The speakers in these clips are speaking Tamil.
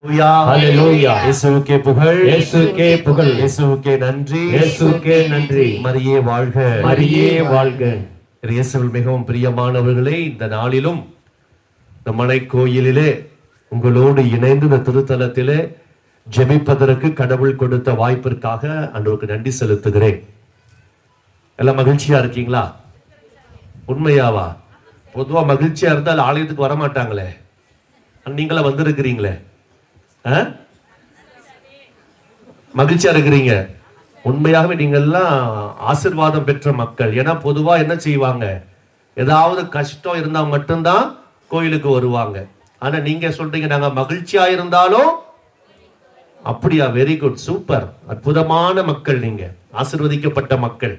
ஹalleluya. இயேசுவுக்கே புகழ், இயேசுவுக்கே புகழ், இயேசுவுக்கே நன்றி, இயேசுவுக்கே நன்றி. மரியே வாழ்க, மரியே வாழ்க. இயேசுவில் மிகவும் பிரியமானவர்களே, இந்த நாளிலும் இந்த மலை கோயிலிலே உங்களோடு இணைந்து இந்த திருத்தலத்திலே ஜெபிப்பதற்கு கடவுள் கொடுத்த வாய்ப்பிற்காக ஆண்டவருக்கு நன்றி செலுத்துகிறேன். எல்லாம் மகிழ்ச்சியா இருக்கீங்களா? உண்மையாவா? பொதுவா மகிழ்ச்சியா இருந்தால் ஆலயத்துக்கு வர மாட்டாங்களே, நீங்களா வந்திருக்கிறீங்களே, மகிழ்ச்சியா இருக்கிறீங்க. உண்மையாகவே நீங்கள்லாம் ஆசீர்வாதம் பெற்ற மக்கள். ஏன்னா பொதுவா என்ன செய்வாங்க, ஏதாவது கஷ்டம் இருந்தா மட்டும்தான் கோயிலுக்கு வருவாங்க. ஆனா நீங்க சொல்றீங்க நாங்க மகிழ்ச்சியா இருந்தாலும். அப்படியா? வெரி குட், சூப்பர், அற்புதமான மக்கள். நீங்க ஆசீர்வதிக்கப்பட்ட மக்கள்.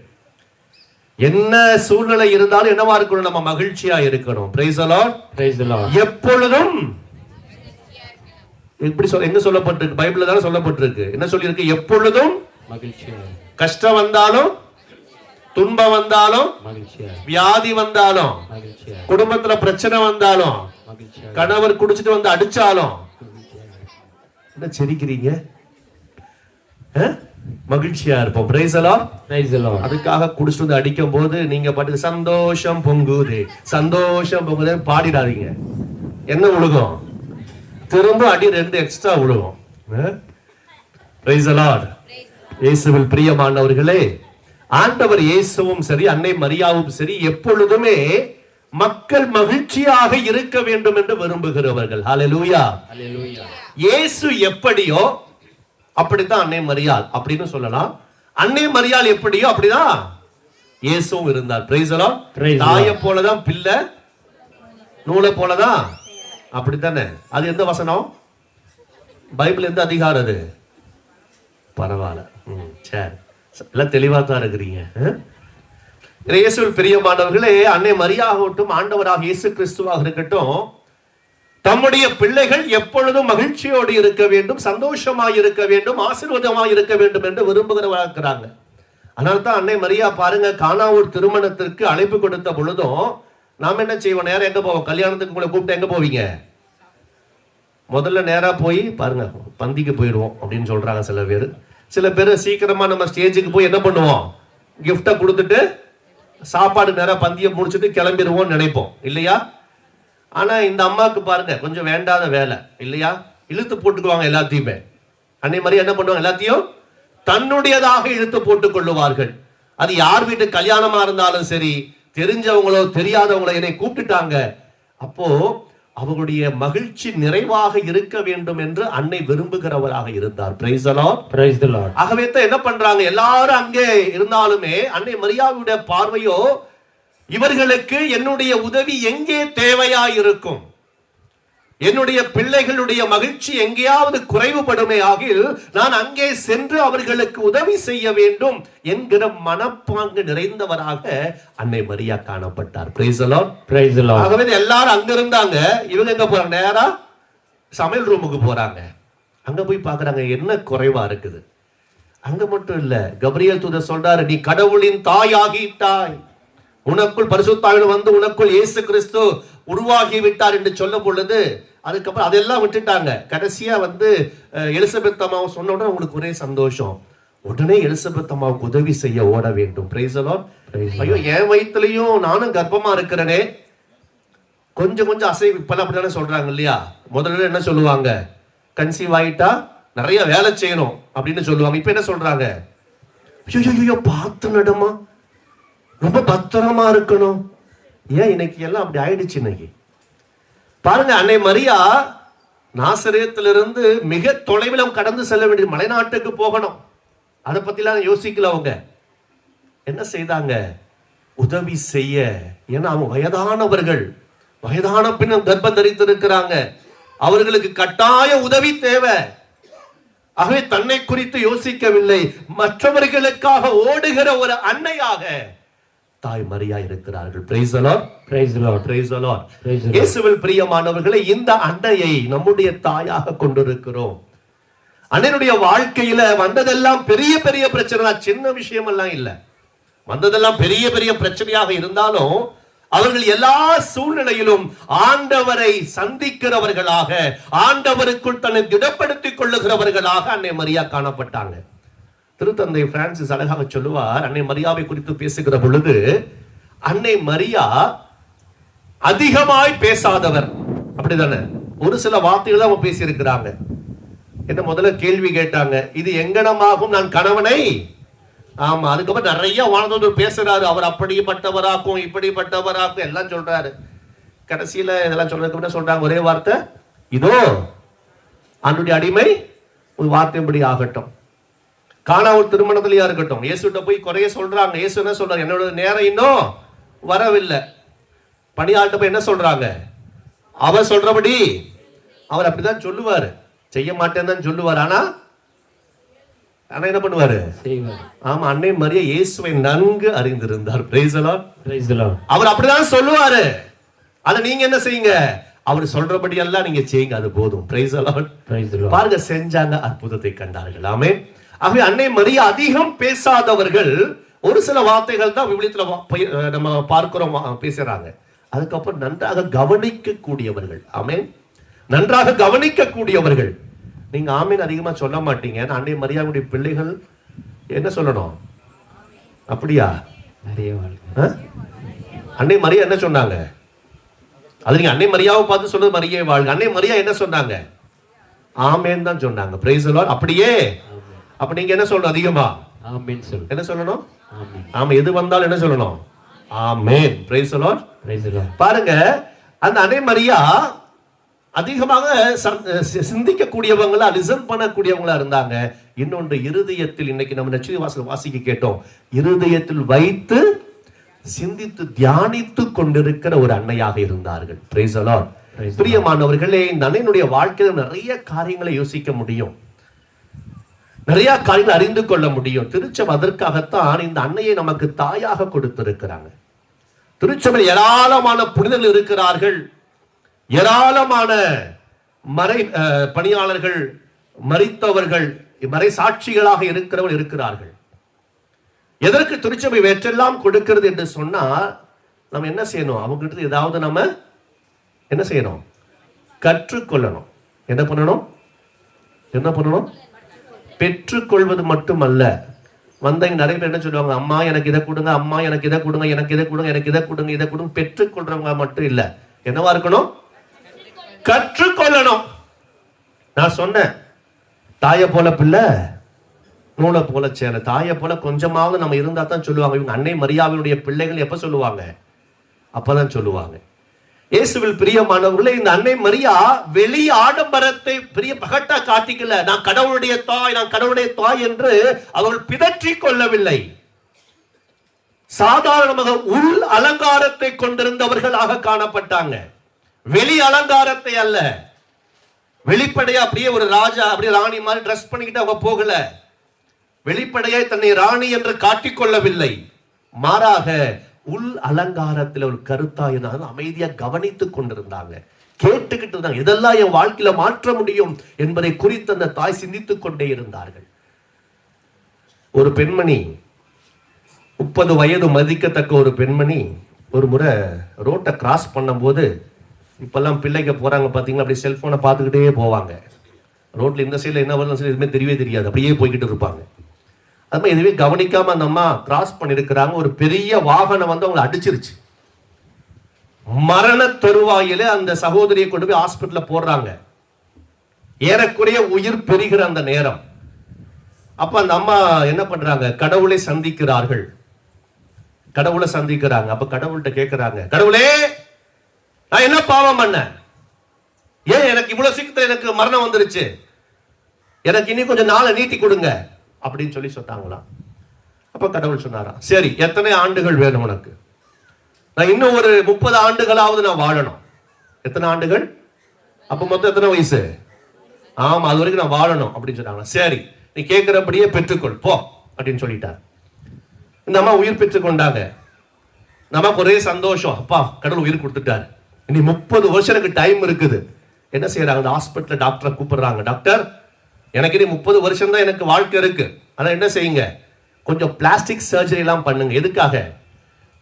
என்ன சூழ்நிலை இருந்தாலும் என்னவா இருக்கணும்? நம்ம மகிழ்ச்சியா இருக்கணும். Price the lord, praise the Lord. எப்பொழுதும் எப்படி எங்க சொல்லப்பட்டிருக்கு? பைபிள்ல தான சொல்லப்பட்டிருக்கு. என்ன சொல்லியிருக்கு? எப்பொழுதும் மகிழ்ச்சியா. கஷ்டம் வந்தாலும், துன்பம் வந்தாலும், வியாதி வந்தாலும், குடும்பத்துல பிரச்சனை வந்தாலும், கணவர் குடிச்சிட்டு வந்து அடிச்சாலும், என்ன சிரிக்கிறீங்க? மகிழ்ச்சியா இருப்போம். Price the lord, praise the Lord. அதுக்காக குடிச்சிட்டு வந்து அடிக்கும் போது நீங்க பாட்டுக்கு சந்தோஷம் பொங்குதே, சந்தோஷம் பொங்குதே பாடிடாதீங்க. என்ன உலகம்? திரும்ப அடி 2 எக்ஸ்ட்ரா விழுவோம். Praise the lord. இயேசுவில் பிரியமானவர்களே, ஆண்டவர் இயேசுவும் சரி, அன்னை மரியாவும் சரி, எப்பொழுதுமே மக்கள் மகிழ்ச்சியாக இருக்க வேண்டும் என்று விரும்புகிறவர்கள். ஹalleluya, ஹalleluya. இயேசு எப்படியோ அப்படித்தான் அன்னை மரியாள் அப்படின்னு சொல்லலாம். அன்னை மரியாள் எப்படியோ அப்படிதான் இயேசுவும் இருந்தார். Price the Lord. தாயை போலதான் பிள்ளை, நூலை போலதான், அப்படித்தானே? அது எந்த வசனம்? பைபிள் எந்த அதிகாரம் அது? பரவாயில்ல, சரி, எல்லாம் தெளிவா தான் இருக்கிறீங்க. இயேசுவில் பிரியமானவர்களே, அன்னை மரியாகட்டும், ஆண்டவராக இயேசு கிறிஸ்துவாக இருக்கட்டும், தம்முடைய பிள்ளைகள் எப்பொழுதும் மகிழ்ச்சியோடு இருக்க வேண்டும், சந்தோஷமாய் இருக்க வேண்டும், ஆசீர்வாதமாய் இருக்க வேண்டும் என்று விரும்புகிறவர்களாக இருக்கிறாங்க. அதனால தான் அன்னை மரியா பாருங்க, கானாவூர் திருமணத்திற்கு அழைப்பு கொடுத்த பொழுதும் நாம என்ன செய்வோம்? நேரம் எங்க போவோம்? கல்யாணத்துக்கு உங்களை கூப்பிட்டு எங்க போவீங்க? முதல்ல நேரா போய் பாருங்க, பந்திக்கு போயிடுவோம் அப்படின்னு சொல்றாங்க சில பேர். சில பேர் சீக்கிரமா நம்ம ஸ்டேஜுக்கு போய் என்ன பண்ணுவோம்? கிஃப்டை கொடுத்துட்டு சாப்பாடு நேரம் பந்தியை முடிச்சுட்டு கிளம்பிடுவோம் நினைப்போம், இல்லையா? ஆனா இந்த அம்மாவுக்கு பாருங்க, கொஞ்சம் வேண்டாத வேலை இல்லையா? இழுத்து போட்டுக்குவாங்க எல்லாத்தையுமே. அன்னை மாதிரி என்ன பண்ணுவாங்க? எல்லாத்தையும் தன்னுடையதாக இழுத்து போட்டுக் கொள்ளுவார்கள். அது யார் வீட்டு கல்யாணமா இருந்தாலும் சரி, தெரிஞ்சவங்களோ தெரியாதவங்களோ என்னை கூப்பிட்டுட்டாங்க, அப்போ அவர்களுடைய மகிழ்ச்சி நிறைவாக இருக்க வேண்டும் என்று அன்னை விரும்புகிறவராக இருந்தார். Price the lord, praise the Lord. ஆகவே தான் என்ன பண்றாங்க, எல்லாரும் அங்கே இருந்தாலுமே அன்னை மரியாவுடைய பார்வையோ, இவர்களுக்கு என்னுடைய உதவி எங்கே தேவையாயிருக்கும், என்னுடைய பிள்ளைகளுடைய மகிழ்ச்சி எங்கேயாவது குறைவுபடுமே ஆகில் நான் அங்கே சென்று அவர்களுக்கு உதவி செய்ய வேண்டும் என்கிற மனப்பாங்கு நிறைந்தவராக அன்னை மரியா காணப்பட்டார். Price the lord, praise the Lord. ஆகவே எல்லாரும் அங்க இருந்தாங்க. இவங்க எங்க போறாங்க? நேரா சமையல் ரூமுக்கு போறாங்க. அங்க போய் பாக்குறாங்க என்ன குறைவா இருக்குது. அங்க மட்டும் இல்ல, கபிரியேல் தூதர் சொல்றாரு, நீ கடவுளின் தாயாகிட்டாய், உனக்குள் பரிசுத்த ஆவி வந்து உனக்குள் இயேசு கிறிஸ்து உருவாகி விட்டார் என்று சொல்லும் பொழுது, அதுக்கப்புறம் அதெல்லாம் விட்டுட்டாங்க. கடைசியா வந்து எலிசபெத் அம்மாவை சொன்ன உடனே உங்களுக்கு ஒரே சந்தோஷம். உடனே எலிசபெத் அம்மாவுக்கு உதவி செய்ய ஓட வேண்டும். Price the Lord. ஐயோ, என் வயிற்றுலயும் நானும் கர்ப்பமா இருக்கிறனே, கொஞ்சம் கொஞ்சம் அசைவு. இப்பெல்லாம் அப்படித்தானே சொல்றாங்க இல்லையா? முதல்ல என்ன சொல்லுவாங்க? கன்சீவ் ஆயிட்டா நிறைய வேலை செய்யணும் அப்படின்னு சொல்லுவாங்க. இப்ப என்ன சொல்றாங்க? ஐயோ பார்த்து நடமா, ரொம்ப பத்திரமா இருக்கணும். ஏன் இன்னைக்கு எல்லாம் அப்படி ஆயிடுச்சு? இன்னைக்கு பாருங்க, அன்னை மரியா நாசரேத்திலிருந்து மிக தொலைவில் கடந்து செல்ல வேண்டிய மலைநாட்டுக்கு போகணும். அதை பத்திலாம் யோசிக்கல. அவங்க என்ன செய்தாங்க? உதவி செய்ய. ஏன்னா அவங்க வயதானவர்கள், வயதான பின்னும் கர்ப்பம் தரித்திருக்கிறாங்க, அவர்களுக்கு கட்டாய உதவி தேவை. ஆகவே தன்னை குறித்து யோசிக்கவில்லை, மற்றவர்களுக்காக ஓடுகிற ஒரு அன்னையாக தாய் மரியா இருக்கிறார்கள். Price the lord, praise the lord, praise the lord. இயேசுவில் பிரியமானவர்களே, இந்த அன்னையை நம்முடைய தாயாக கொண்டிருக்கிறோம். அன்னையுடைய வாழ்க்கையில வந்ததெல்லாம் பெரிய பெரிய பிரச்சனை, சின்ன விஷயம் எல்லாம் இல்ல. வந்ததெல்லாம் பெரிய பெரிய பிரச்சனையாக இருந்தாலும் அவர்கள் எல்லா சூழ்நிலையிலும் ஆண்டவரை சந்திக்கிறவர்களாக, ஆண்டவருக்குள் தன்னை திடப்படுத்திக் கொள்ளுகிறவர்களாக அன்னை மரியா காணப்பட்டாங்க. திருத்தந்தை பிரான்சிஸ் அழகாக சொல்லுவார், அன்னை மரியாவை குறித்து பேசுகிற பொழுது, அன்னை மரியா அதிகமாய் பேசாதவர். அப்படிதானே? ஒரு சில வார்த்தைகள் தான் அவங்க பேசி இருக்கிறாங்க. என்ன முதல்ல கேள்வி கேட்டாங்க, இது எங்கனமாகும் நான் கணவனை. ஆமா, அதுக்கப்புறம் நிறைய வானதூதர் பேசுறாரு, அவர் அப்படிப்பட்டவராக்கும் இப்படிப்பட்டவராக்கும் எல்லாம் சொல்றாரு. கடைசியில இதெல்லாம் சொல்றதுக்கு முன்ன சொல்றாங்க ஒரே வார்த்தை, இதோ ஆண்டுடைய அடிமை ஒரு வார்த்தைப்படி ஆகட்டும். காணா ஒரு திருமணத்திலேயா இருக்கட்டும், இயேசுட்ட போய் குறைய சொல்றாங்க. இயேசு என்ன சொல்றாரு, என்னோட நேரம் இன்னும் வரவில்லை. பணியாளர்கிட்ட போய் என்ன சொல்றாங்க, அவர் சொல்றபடி அவர் அப்படிதான் சொல்லுவாரு, செய்ய மாட்டேன்னு தான் சொல்லுவார். ஆனா என்ன பண்ணுவாரு? ஆமா, அன்னை மரியா இயேசுவை நன்கு அறிந்திருந்தார். Praise the lord, praise the lord. அவர் அப்படிதான் சொல்லுவாரு. ஆனா நீங்க என்ன செய்யுங்க, அவர் சொல்றபடி எல்லாம் நீங்க செய்யுங்க, அது போதும். Price the lord, praise the lord. பாருங்க, செஞ்சாங்க, அற்புதத்தை கண்டார்கள். ஆமென். ஆகவே அன்னை மரியா அதிகம் பேசாதவர்கள். ஒரு சில வார்த்தைகள் தான் விவிலியத்துல நம்ம பார்க்கிறோம் பேசுறாங்க. அதுக்கப்புறம் நன்றாக கவனிக்க கூடியவர்கள். ஆமென், நன்றாக கவனிக்க கூடியவர்கள். நீங்க ஆமீன் அதிகமா சொல்ல மாட்டீங்க. அன்னை மரியாவுடைய பிள்ளைகள் என்ன சொல்லணும்? அப்படியா? அன்னை மரியா என்ன சொன்னாங்க? அது நீங்க அன்னை மரியாவை பார்த்து சொல்றது மரியே வாழ்க. அன்னை மரியா என்ன சொன்னாங்க? ஆமேன் தான் சொன்னாங்க. Price the Lord. அப்படியே அப்ப நீங்க என்ன சொல்லணும்? அதிகமா ஆமேன் சொல்லு. என்ன சொல்லணும்? ஆமா, எது வந்தாலும் என்ன சொல்லணும்? ஆமேன். Praise the lord, praise the lord. பாருங்க, அந்த அன்னை மரியா அதிகமாக சிந்திக்க கூடியவங்களா, லிசன் பண்ணக்கூடியவங்களா இருந்தாங்க. இன்னொன்று, இருதயத்தில், இன்னைக்கு நம்ம நற்செய்தி வாசிக்க கேட்டோம், இருதயத்தில் வைத்து சிந்தித்து தியானித்து கொண்டிருக்கிற ஒரு அன்னையாக இருந்தார்கள். Price the Lord. பிரியமானவர்களே, இந்த அன்னையினுடைய வாழ்க்கையில நிறைய காரியங்களை யோசிக்க முடியும், நிறைய காரியங்களை அறிந்து கொள்ள முடியும். திருச்சபை அதற்காகத்தான் இந்த அன்னையை நமக்கு தாயாக கொடுத்திருக்கிறாங்க. திருச்சபையில் ஏராளமான புனிதர்கள் இருக்கிறார்கள், ஏராளமான மறை பணியாளர்கள், மரித்தவர்கள், மறை சாட்சிகளாக இருக்கிறவர்கள் இருக்கிறார்கள். எதற்கு திருச்சபை வேற்றெல்லாம் கொடுக்கிறது என்று சொன்னா, நம்ம என்ன செய்யணும்? அவங்க கிட்ட ஏதாவது நம்ம என்ன செய்யணும்? கற்றுக்கொள்ளணும். என்ன பண்ணணும்? என்ன பண்ணணும்? பெற்றுக்கொள்வது மட்டுமல்ல. வந்தவங்க நிறைய பேர் என்ன சொல்லுவாங்க, அம்மா எனக்கு இதை கொடுங்க, அம்மா எனக்கு இதை கொடுங்க, எனக்கு இதை கொடுங்க, எனக்கு இதை கொடுங்க, இதை கொடுங்க. பெற்றுக்கொள்றவங்க மட்டும் இல்ல, என்னவா இருக்கணும்? கற்றுக்கொள்ளணும். நான் சொன்னேன், தாயை போல பிள்ளை நூலை போல சேலை. தாயை போல கொஞ்சமாவது நம்ம இருந்தா தான் சொல்லுவாங்க. இவங்க அன்னை மரியாவினுடைய பிள்ளைகள் எப்ப சொல்லுவாங்க? அப்பதான் சொல்லுவாங்க. இயேசுவில் பிரியமானவர்களே, இந்த அன்னை மரியா வெளி ஆடம்பரத்தை பெரிய பகட்டா காட்டிக்கல. நான் கடவுளுடைய தாய், நான் கடவுளுடைய தாய் என்று அவர்கள் பிதற்றிக் கொள்ளவில்லை. சாதாரணமாக உள் அலங்காரத்தை கொண்டிருந்தவர்களாக காணப்பட்டாங்க, வெளி அலங்காரத்தை அல்ல. வெளிப்படையா அப்படியே ஒரு ராஜா, அப்படியே ராணி மாதிரி ட்ரெஸ் பண்ணிக்கிட்டு அவங்க போகல. வெளிப்படையா தன்னை ராணி என்று காட்டிக்கொள்ளவில்லை. மாறாக உள் அலங்காரத்தில் ஒரு கருத்தா இருந்தாங்க, அமைதியா கவனித்துக் கொண்டிருந்தாங்க, கேட்டுக்கிட்டு இருந்தாங்க. இதெல்லாம் என் வாழ்க்கையில மாற்ற முடியும் என்பதை குறித்து அந்த தாய் சிந்தித்துக் கொண்டே இருந்தார்கள். ஒரு பெண்மணி, 30 வயது மதிக்கத்தக்க ஒரு பெண்மணி, ஒரு முறை ரோட்டை கிராஸ் பண்ணும் போது, இப்பெல்லாம் பிள்ளைங்க போறாங்க பாத்தீங்களா, அப்படியே செல்போனை பார்த்துக்கிட்டே போவாங்க. ரோட்ல இந்த சைட்ல என்ன வருது எதுவுமே தெரியவே தெரியாது, அப்படியே போய்கிட்டு இருப்பாங்க. அது மாதிரி எதுவுமே கவனிக்காம அந்த அம்மா கிராஸ் பண்ணிருக்கிறாங்க. ஒரு பெரிய வாகனம் வந்து அவங்களை அடிச்சிருச்சு. மரண தருவாயில அந்த சகோதரியை கொண்டு போய் ஹாஸ்பிட்டல்ல போடுறாங்க. ஏறக்குறைய உயிர் பெறுகிற அந்த நேரம். அப்ப அந்த அம்மா என்ன பண்றாங்க? கடவுளை சந்திக்கிறார்கள். கடவுளை சந்திக்கிறாங்க. அப்ப கடவுள்கிட்ட கேட்கிறாங்க, கடவுளே, நான் என்ன பாவம் பண்ண? ஏன் எனக்கு இவ்வளவு சீக்கிரத்துல எனக்கு மரணம் வந்துருச்சு? எனக்கு இன்னும் கொஞ்சம் நாளை நீட்டி கொடுங்க அப்படின்னு சொல்லி சொன்னாங்களாம். அப்ப கடவுள் சொன்னாராம், சரி, எத்தனை ஆண்டுகள் வேணும் உனக்கு? நான் இன்னும் ஒரு 30 ஆண்டுகளாவது நான் வாழணும். எத்தனை ஆண்டுகள்? அப்ப மொத்தம் எத்தனை வயசு? ஆமா, அது வரைக்கும் நான் வாழணும் அப்படின்னு சொன்னாங்க. சரி, நீ கேட்கிறபடியே பெற்றுக்கொள் போ அப்படின்னு சொல்லிட்டார். இந்த அம்மா உயிர் பெற்றுக் கொண்டாங்க. நமக்கு ஒரே சந்தோஷம், அப்பா கடவுள் உயிர் கொடுத்துட்டாரு, இனி 30 வருஷம் எனக்கு டைம் இருக்குது. என்ன செய்யறாங்க? ஹாஸ்பிட்டல் டாக்டரை கூப்பிடுறாங்க, டாக்டர் எனக்கு இனி 30 வருஷம் தான் எனக்கு வாழ்க்கை இருக்கு, ஆனா என்ன செய்யுங்க, கொஞ்சம் பிளாஸ்டிக் சர்ஜரி எல்லாம் பண்ணுங்க. எதுக்காக?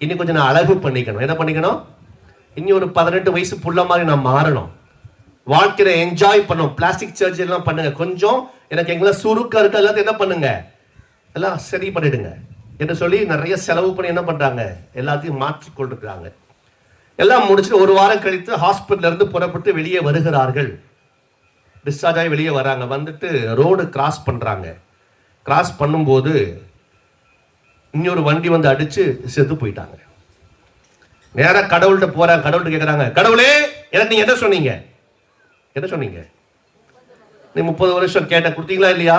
இன்னும் கொஞ்சம் நான் அழகு பண்ணிக்கணும். என்ன பண்ணிக்கணும்? இனி ஒரு 18 வயசு புள்ள மாதிரி நான் மாறணும். வாழ்க்கையில என்ஜாய் பண்ணணும். பிளாஸ்டிக் சர்ஜரி எல்லாம் பண்ணுங்க. கொஞ்சம் எனக்கு எங்கெல்லாம் சுருக்கம் இருக்கு எல்லாத்தையும் என்ன பண்ணுங்க, எல்லாம் சரி பண்ணிடுங்க என்று சொல்லி நிறைய செலவு பண்ணி என்ன பண்றாங்க, எல்லாத்தையும் மாற்றிக்கொண்டிருக்கிறாங்க. எல்லாம் முடிச்சுட்டு ஒரு வாரம் கழித்து ஹாஸ்பிட்டல்ல இருந்து புறப்பட்டு வெளியே வருகிறார்கள். டிஸ்சார்ஜ் ஆகி வெளியே வராங்க. வந்துட்டு ரோடு கிராஸ் பண்றாங்க. கிராஸ் பண்ணும்போது இன்னொரு வண்டி வந்து அடிச்சு செத்து போயிட்டாங்க. நேரா கடவுள்கிட்ட போறாங்க. கடவுள்கிட்ட கேட்கறாங்க, கடவுளே எனக்கு நீங்க என்ன சொன்னீங்க? என்ன சொன்னீங்க? நீ 30 வருஷம் கேட்ட, கொடுத்தீங்களா இல்லையா?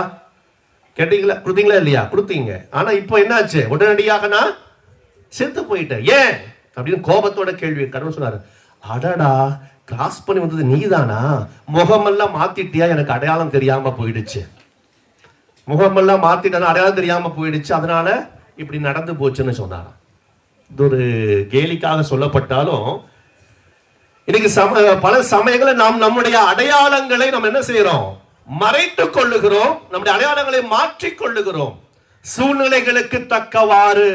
கேட்டீங்களா? கொடுத்தீங்களா இல்லையா? கொடுத்தீங்க. ஆனா இப்போ என்னாச்சு? உடனடியாக நான் செத்து போயிட்டேன். ஏன் அப்படின்னு கோபத்தோட கேள்வி. கடவுள் சொன்னாரு, அடடா கிராஸ் பண்ணி வந்தது நீதானா? முகமெல்லாம் மாத்திட்டியா? எனக்கு அடையாளம் தெரியாம போயிடுச்சு. முகமெல்லாம் மாத்திட்டா அடையாளம் தெரியாம போயிடுச்சு, அதனால இப்படி நடந்து போச்சுன்னு சொன்னாராம். இது ஒரு கேலிக்காக சொல்லப்பட்டாலும் இன்னைக்கு பல சமயங்களில் நாம் நம்முடைய அடையாளங்களை நாம் என்ன செய்யறோம்? மறைத்துக் கொள்ளுகிறோம். நம்முடைய அடையாளங்களை மாற்றிக் கொள்ளுகிறோம். சூழ்நிலைகளுக்கு தக்கவாறு,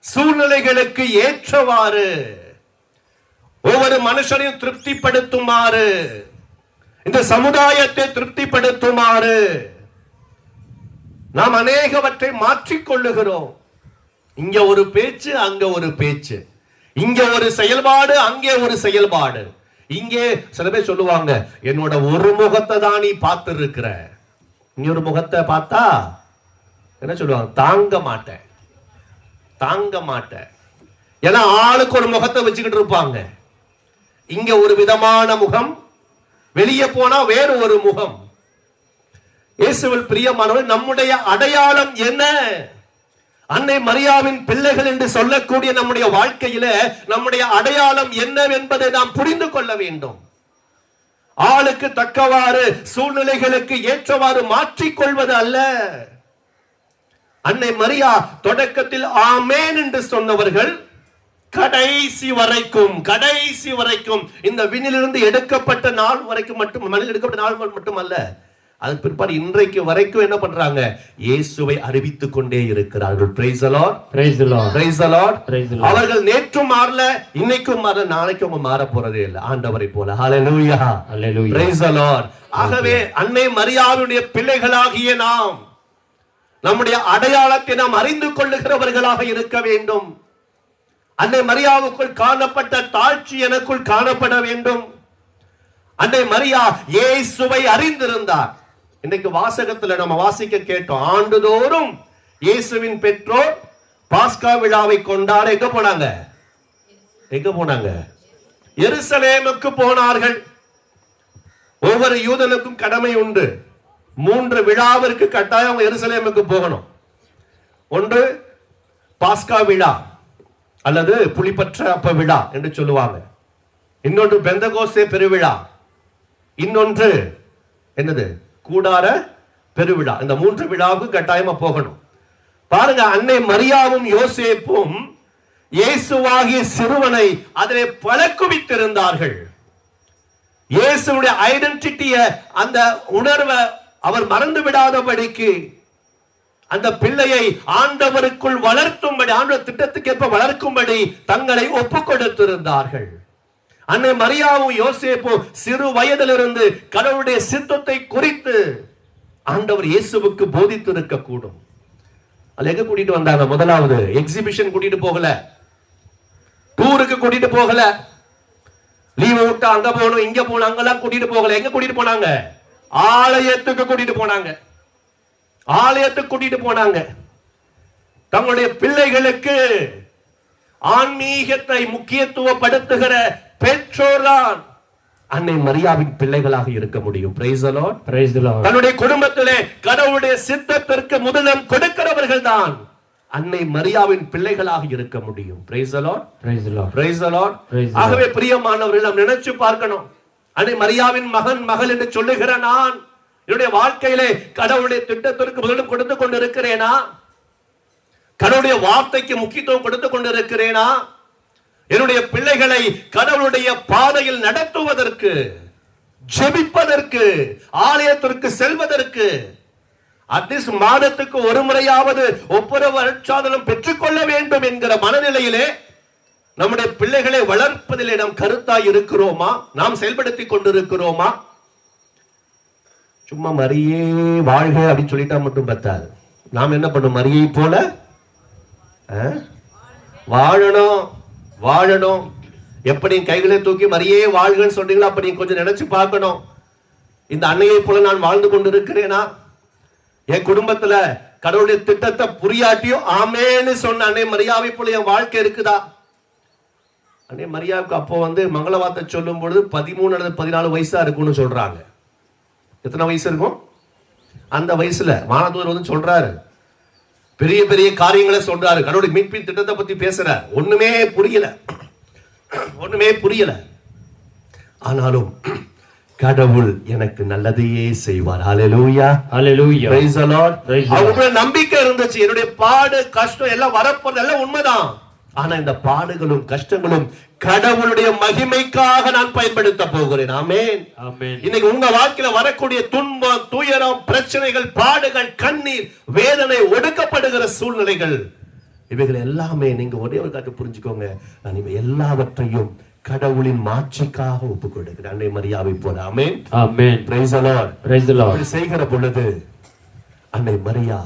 சூழ்நிலைகளுக்கு ஏற்றவாறு, ஒவ்வொரு மனுஷனையும் திருப்திப்படுத்துமாறு, இந்த சமுதாயத்தை திருப்திப்படுத்துமாறு நாம் அநேகவற்றை மாற்றிக் கொள்ளுகிறோம். இங்க ஒரு பேச்சு, அங்க ஒரு பேச்சு, இங்க ஒரு செயல்பாடு, அங்கே ஒரு செயல்பாடு. இங்கே சில பேர் சொல்லுவாங்க, என்னோட ஒரு முகத்தை தான் நீ பார்த்து இருக்கிற, இன்னொரு முகத்தை பார்த்தா என்ன சொல்லுவாங்க? தாங்க மாட்டேன், தாங்க மாட்டேன். ஏன்னா ஆளுக்கு ஒரு முகத்தை வச்சுக்கிட்டு இருப்பாங்க. இங்க ஒரு விதமான முகம், வெளியே போனா வேறு ஒரு முகம். இயேசுவில் பிரியமானவர், நம்முடைய அடையாளம் என்ன? அன்னை மரியாவின் பிள்ளைகள் என்று சொல்லக்கூடிய நம்முடைய வாழ்க்கையில நம்முடைய அடையாளம் என்னவென்பதை நாம் புரிந்து கொள்ள வேண்டும். ஆளுக்கு தக்கவாறு, சூழ்நிலைகளுக்கு ஏற்றவாறு மாற்றிக்கொள்வது அல்ல. அன்னை மரியா தொடக்கத்தில் ஆமேன் என்று சொன்னவர்கள் கடைசி வரைக்கும் இந்த விண்ணிலிருந்து எடுக்கப்பட்ட நாள் வரைக்கும் மட்டும், மண்ணில் எடுக்கப்பட்ட நாள் மட்டுமல்ல, அது பிற்பாடு இன்றைக்கு வரைக்கும் என்ன பண்றாங்க? இயேசுவை அறிவித்துக் கொண்டே இருக்கிறார்கள். Praise the Lord. Praise the Lord. Praise the Lord. அவர்கள் நேற்றும் மாறல, இன்னைக்கும் மாறல, நாளைக்கும் மாற போறதே இல்லை, ஆண்டவரை போல. Hallelujah. Hallelujah. Praise the Lord. ஆகவே அன்னை மரியாவுடைய பிள்ளைகளாகிய நாம் நம்முடைய அடையாளத்தை நாம் அறிந்து கொள்ளுகிறவர்களாக இருக்க வேண்டும். அன்னை மரியாவுக்குள் காணப்பட்ட தாழ்ச்சி எனக்குள் காணப்பட வேண்டும். அன்னை மரியா இயேசுவை அறிந்திருந்தார். இன்னைக்கு வாசகத்துல நம்ம வாசிக்க கேட்டோம், ஆண்டுதோறும் இயேசுவின் பெற்றோர் பாஸ்கா விழாவை கொண்டாட எங்க போனாங்க? எருசலேமுக்கு போனார்கள். ஒவ்வொரு யூதனுக்கும் கடமை உண்டு. 3 விழாவிற்கு கட்டாயம் எருசலேமுக்கு போகணும். ஒன்று பாஸ்கா விழா அல்லது புளிப்பற்ற அப்ப விழா என்று சொல்லுவாங்க. இன்னொன்று பெந்தகோஸ்தே பெருவிழா. இன்னொன்று என்னது? கூடார பெருவிழா. இந்த 3 விழாவுக்கு கட்டாயமா போகணும். பாருங்க, அன்னை மரியாவும் யோசேப்பும் இயேசுவாகிய சிறுவனை அதிலே பழக்குவித்திருந்தார்கள். இயேசுடைய ஐடென்டிட்டிய, அந்த உணர்வை அவர் மறந்து விடாதபடிக்கு அந்த பிள்ளையை ஆண்டவருக்குள் வளர்த்தும்படி, ஆண்டவர் திட்டத்துக்கு ஏற்ப வளர்க்கும்படி தங்களை ஒப்புக் கொடுத்திருந்தார்கள். அன்னை மரியாவும் யோசேப்பும் சிறு வயதிலிருந்து கடவுளுடைய சித்தத்தை குறித்து ஆண்டவர் இயேசுவுக்கு போதித்து இருக்க கூடும். அது எங்க கூட்டிட்டு வந்தாங்க? முதலாவது எக்ஸிபிஷன் கூட்டிட்டு போகல, டூருக்கு கூட்டிட்டு போகல, லீவ் விட்டு அங்க போகணும் இங்க போகணும் அங்கெல்லாம் கூட்டிட்டு போகல. எங்க கூட்டிட்டு போனாங்க? ஆலயத்துக்கு கூட்டிட்டு போனாங்க. ஆலயத்துக்கு கூட்டிட்டு போனாங்க. தங்களுடைய பிள்ளைகளுக்கு ஆன்மீகத்தை முக்கியத்துவப்படுத்துகிற பெற்றோர்தான் அன்னை மரியாவின் பிள்ளைகளாக இருக்க முடியும். Praise the Lord. Praise the Lord. தன்னுடைய குடும்பத்திலே கடவுளுடைய சித்தத்திற்கு முதலிடம் கொடுக்கிறவர்கள் தான் அன்னை மரியாவின் பிள்ளைகளாக இருக்க முடியும். Praise the Lord. Praise the Lord. Praise the Lord. ஆகவே பிரியமானவர்கள், நாம் நினைச்சு பார்க்கணும், அன்னை மரியாவின் மகன் என்று சொல்லுகிற நான் என்னுடைய வாழ்க்கையிலே கடவுளுடைய திட்டத்திற்கு முதலிடம் கொடுத்து கொண்டு இருக்கிறேனா? கடவுளுடைய வார்த்தைக்கு முக்கியத்துவம் கொடுத்து கொண்டு இருக்கிறேனா? என்னுடைய பிள்ளைகளை கடவுளுடைய பாதையில் நடத்துவதற்கு, ஜெபிப்பதற்கு, ஆலயத்திற்கு செல்வதற்கு அட்லீஸ்ட் மாதத்துக்கு ஒரு முறையாவது ஒப்புரவு அருட்சாதனம் பெற்றுக்கொள்ள வேண்டும் என்கிற மனநிலையிலே நம்முடைய பிள்ளைகளை வளர்ப்பதிலே நாம் கருத்தாய் இருக்கிறோமா? நாம் செயல்படுத்திக் கொண்டிருக்கிறோமா? சும்மா மரியே வாழ்க அப்படின்னு சொல்லிட்டா மட்டும் பத்தாது. நாம் என்ன பண்ணும்? மரியை போல வாழணும் வாழணும். எப்படி கைகளை தூக்கி மரியே வாழ்கன்னு சொல்றீங்களா? அப்படி கொஞ்சம் நினைச்சு பார்க்கணும். இந்த அன்னையை போல நான் வாழ்ந்து கொண்டிருக்கிறேனா? என் குடும்பத்துல கடவுளுடைய திட்டத்தை புரியாட்டியும் ஆமேன்னு சொன்ன அன்னை மரியாவை போல என் வாழ்க்கை இருக்குதா? அன்னை மரியாவுக்கு அப்போ மங்கள வார்த்தை சொல்லும் பொழுது 13 அல்லது 14 வயசா இருக்கும்னு சொல்றாங்க. எத்தனை வயசு இருக்கும்? அந்த வயசுல வானதூதர் சொல்றாரு, பெரிய பெரிய காரியங்களை சொல்றாரு, கடவுளுடைய மீட்பின் திட்டத்தை பத்தி பேசுறார். ஒண்ணுமே புரியல. ஆனாலும் கடவுள் எனக்கு நல்லதையே செய்வார். ஹல்லேலூயா, ஹல்லேலூயா, பிரைஸ் தி லார்ட். அவங்களுக்கு நம்பிக்கை இருந்துச்சு. என்னுடைய பாடு கஷ்டம் எல்லாம் வரப்போறது எல்லாம் உண்மைதான். ஆனா இந்த பாடுகளும் கஷ்டங்களும் கடவுளுடைய மகிமைக்காக நான் பயன்படுத்த போகிறேன். ஆமென், ஆமென். இன்னைக்கு உங்க வாழ்க்கையில வரக்கூடிய துன்பம், துயரம், பிரச்சனைகள், பாடுகள், கண்ணீர், வேதனை, ஒடுக்கப்படுகிற சூழ்நிலைகள், இவைகள் எல்லாமே நீங்க ஒரே ஒரு காட்டு புரிஞ்சுக்கோங்க, நான் இவை எல்லாவற்றையும் கடவுளின் மாட்சிக்காக ஒப்புக் கொடுக்கிறேன். அன்னை மரியாவை போல. ஆமென், ஆமென். Praise the lord, praise the lord. அப்படி செய்கிற பொழுது அன்னை மரியா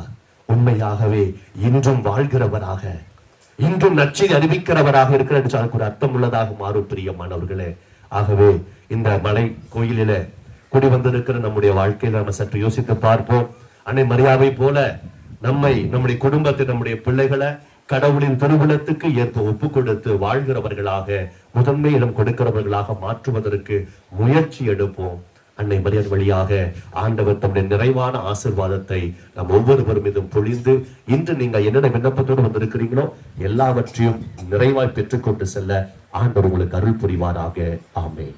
உண்மையாகவே இன்றும் வாழ்கிறவராக, இன்றும் நற்செய்தி அறிவிக்கிறவராக இருக்கிறது ஒரு அர்த்தம் உள்ளதாக மாறும். பிரியமானவர்களே, ஆகவே இந்த மலை கோயிலில குடி வந்திருக்கிற நம்முடைய வாழ்க்கையில நம்ம சற்று யோசித்து பார்ப்போம். அன்னை மரியாவை போல நம்முடைய குடும்பத்தை, நம்முடைய பிள்ளைகளை கடவுளின் திருவுளத்துக்கு ஏற்ப ஒப்பு கொடுத்து வாழ்கிறவர்களாக, முதன்மை இடம் கொடுக்கிறவர்களாக மாற்றுவதற்கு முயற்சி எடுப்போம். அன்னை மரியாதை வழியாக ஆண்டவர் தம்முடைய நிறைவான ஆசீர்வாதத்தை நம் ஒவ்வொருவரும் மீதும் பொழிந்து, இன்று நீங்க என்னென்ன விண்ணப்பத்தோடு வந்திருக்கிறீங்களோ எல்லாவற்றையும் நிறைவாய் பெற்றுக்கொண்டு செல்ல ஆண்டவர் உங்களுக்கு அருள் புரிவாராக. ஆமென்.